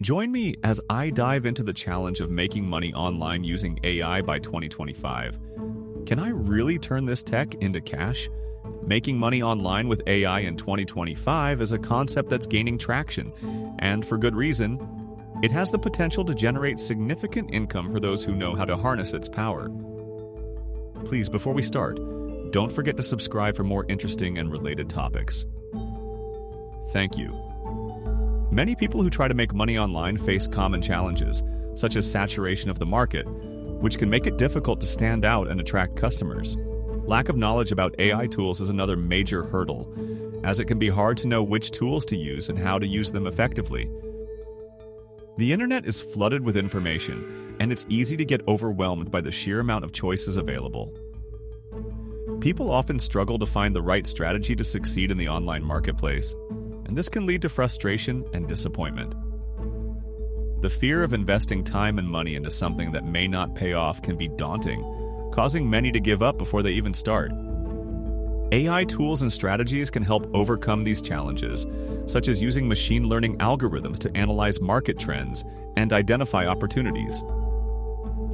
Join me as I dive into the challenge of making money online using AI by 2025. Can I really turn this tech into cash? Making money online with AI in 2025 is a concept that's gaining traction, and for good reason. It has the potential to generate significant income for those who know how to harness its power. Please, before we start, don't forget to subscribe for more interesting and related topics. Thank you. Many people who try to make money online face common challenges, such as saturation of the market, which can make it difficult to stand out and attract customers. Lack of knowledge about AI tools is another major hurdle, as it can be hard to know which tools to use and how to use them effectively. The internet is flooded with information, and it's easy to get overwhelmed by the sheer amount of choices available. People often struggle to find the right strategy to succeed in the online marketplace, and this can lead to frustration and disappointment. The fear of investing time and money into something that may not pay off can be daunting, causing many to give up before they even start. AI tools and strategies can help overcome these challenges, such as using machine learning algorithms to analyze market trends and identify opportunities.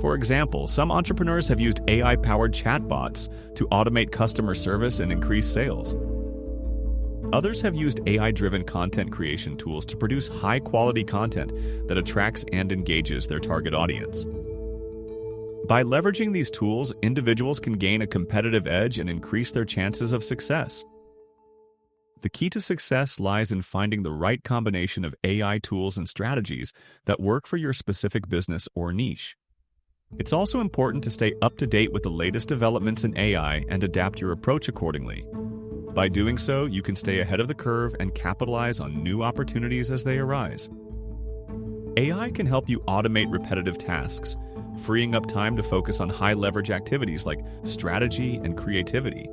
For example, some entrepreneurs have used AI-powered chatbots to automate customer service and increase sales. Others have used AI-driven content creation tools to produce high-quality content that attracts and engages their target audience. By leveraging these tools, individuals can gain a competitive edge and increase their chances of success. The key to success lies in finding the right combination of AI tools and strategies that work for your specific business or niche. It's also important to stay up to date with the latest developments in AI and adapt your approach accordingly. By doing so, you can stay ahead of the curve and capitalize on new opportunities as they arise. AI can help you automate repetitive tasks, freeing up time to focus on high-leverage activities like strategy and creativity.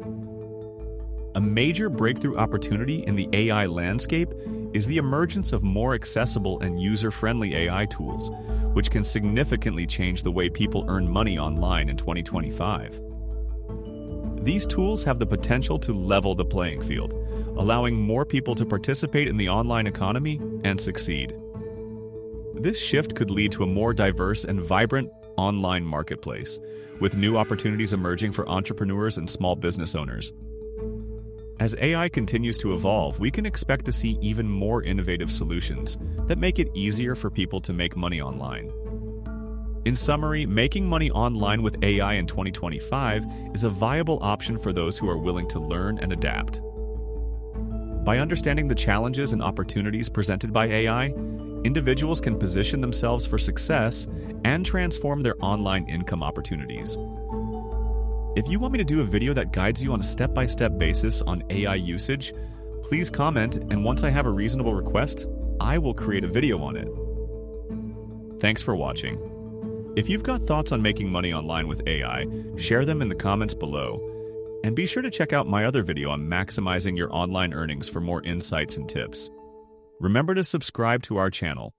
A major breakthrough opportunity in the AI landscape is the emergence of more accessible and user-friendly AI tools, which can significantly change the way people earn money online in 2025. These tools have the potential to level the playing field, allowing more people to participate in the online economy and succeed. This shift could lead to a more diverse and vibrant online marketplace, with new opportunities emerging for entrepreneurs and small business owners. As AI continues to evolve, we can expect to see even more innovative solutions that make it easier for people to make money online. In summary, making money online with AI in 2025 is a viable option for those who are willing to learn and adapt. By understanding the challenges and opportunities presented by AI, individuals can position themselves for success and transform their online income opportunities. If you want me to do a video that guides you on a step-by-step basis on AI usage, please comment, and once I have a reasonable request, I will create a video on it. Thanks for watching. If you've got thoughts on making money online with AI, share them in the comments below, and be sure to check out my other video on maximizing your online earnings for more insights and tips. Remember to subscribe to our channel